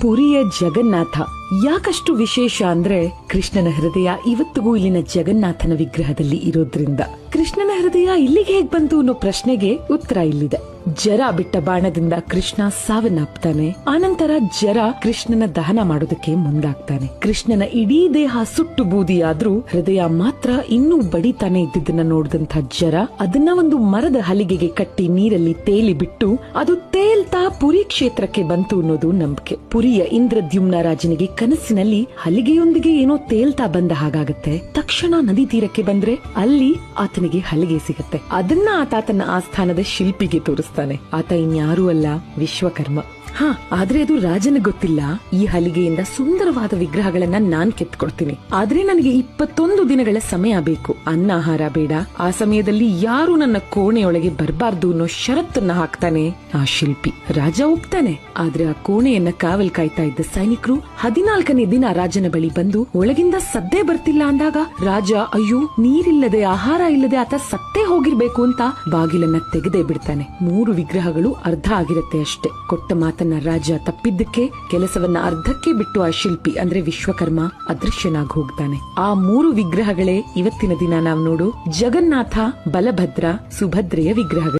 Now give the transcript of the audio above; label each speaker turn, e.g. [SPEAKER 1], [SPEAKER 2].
[SPEAKER 1] ಪುರಿಯ ಜಗನ್ನಾಥ ಯಾಕಷ್ಟು ವಿಶೇಷ ಅಂದ್ರೆ ಕೃಷ್ಣನ ಹೃದಯ ಇವತ್ತಿಗೂ ಇಲ್ಲಿನ ಜಗನ್ನಾಥನ ವಿಗ್ರಹದಲ್ಲಿ ಇರೋದ್ರಿಂದ. ಕೃಷ್ಣನ ಹೃದಯ ಇಲ್ಲಿಗೆ ಹೇಗ್ ಬಂತು ಅನ್ನೋ ಪ್ರಶ್ನೆಗೆ ಉತ್ತರ ಇಲ್ಲಿದೆ. ಜರ ಬಿಟ್ಟ ಬಾಣದಿಂದ ಕೃಷ್ಣ ಸಾವನ್ನಪ್ತಾನೆ. ಆನಂತರ ಜರ ಕೃಷ್ಣನ ದಹನ ಮಾಡೋದಕ್ಕೆ ಮುಂದಾಗ್ತಾನೆ. ಕೃಷ್ಣನ ಇಡೀ ದೇಹ ಸುಟ್ಟು ಬೂದಿಯಾದ್ರೂ ಹೃದಯ ಮಾತ್ರ ಇನ್ನೂ ಬಡಿತಾನೆ ಇದ್ದಿದ್ದನ್ನ ನೋಡಿದಂತ ಜರ ಅದನ್ನ ಒಂದು ಮರದ ಹಲಿಗೆಗೆ ಕಟ್ಟಿ ನೀರಲ್ಲಿ ತೇಲಿ ಬಿಟ್ಟು ಅದು ತೇಲ್ತಾ ಪುರಿ ಕ್ಷೇತ್ರಕ್ಕೆ ಬಂತು ಅನ್ನೋದು ನಂಬಿಕೆ. ಪುರಿಯ ಇಂದ್ರದ್ಯುಮ್ನ ರಾಜನಿಗೆ ಕನಸಿನಲ್ಲಿ ಹಲಿಗೆಯೊಂದಿಗೆ ಏನೋ ತೇಲ್ತಾ ಬಂದ ಹಾಗಾಗತ್ತೆ. ತಕ್ಷಣ ನದಿ ತೀರಕ್ಕೆ ಬಂದ್ರೆ ಅಲ್ಲಿ ಆತನಿಗೆ ಹಲಿಗೆ ಸಿಗತ್ತೆ. ಅದನ್ನ ಆತ ತನ್ನ ಆಸ್ಥಾನದ ಶಿಲ್ಪಿಗೆ ತೋರಿಸ್ತಾನೆ. ಆತ ಇನ್ಯಾರೂ ಅಲ್ಲ, ವಿಶ್ವಕರ್ಮ. ಆದ್ರೆ ಅದು ರಾಜನ ಗೊತ್ತಿಲ್ಲ. ಈ ಹಲಿಗೆಯಿಂದ ಸುಂದರವಾದ ವಿಗ್ರಹಗಳನ್ನ ನಾನ್ ಕೆತ್ಕೊಡ್ತೀನಿ, ಆದ್ರೆ ನನಗೆ 21 ದಿನಗಳ ಸಮಯ ಬೇಕು. ಅನ್ನ ಆಹಾರ ಬೇಡ. ಆ ಸಮಯದಲ್ಲಿ ಯಾರು ನನ್ನ ಕೋಣೆಯೊಳಗೆ ಬರಬಾರ್ದು ಅನ್ನೋ ಷರತ್ತನ್ನ ಹಾಕ್ತಾನೆ ಆ ಶಿಲ್ಪಿ. ರಾಜ ಒಪ್ತಾನೆ. ಆದ್ರೆ ಆ ಕೋಣೆಯನ್ನ ಕಾವಲ್ ಕಾಯ್ತಾ ಇದ್ದ ಸೈನಿಕರು 14ನೇ ದಿನ ರಾಜನ ಬಳಿ ಬಂದು ಒಳಗಿಂದ ಸದ್ದೇ ಬರ್ತಿಲ್ಲ ಅಂದಾಗ ರಾಜ ಅಯ್ಯೋ, ನೀರಿಲ್ಲದೆ ಆಹಾರ ಇಲ್ಲದೆ ಆತ ಸತ್ತೇ ಹೋಗಿರ್ಬೇಕು ಅಂತ ಬಾಗಿಲನ್ನ ತೆಗೆದೇ ಬಿಡ್ತಾನೆ. 3 ವಿಗ್ರಹಗಳು ಅರ್ಧ ಆಗಿರತ್ತೆ ಅಷ್ಟೇ. ಕೊಟ್ಟ ಮಾತನ್ನ ರಾಜ ತಪ್ಪಿದ್ದಕ್ಕೆ ಕೆಲಸವನ್ನ ಅರ್ಧಕ್ಕೆ ಬಿಟ್ಟು ಆ ಶಿಲ್ಪಿ ಅಂದ್ರೆ ವಿಶ್ವಕರ್ಮ ಅದೃಶ್ಯನಾಗಿ ಹೋಗ್ತಾನೆ. ಆ 3 ವಿಗ್ರಹಗಳೇ ಇವತ್ತಿನ ದಿನ ನಾವು ನೋಡು ಜಗನ್ನಾಥ, ಬಲಭದ್ರ, ಸುಭದ್ರೆಯ ವಿಗ್ರಹಗಳು.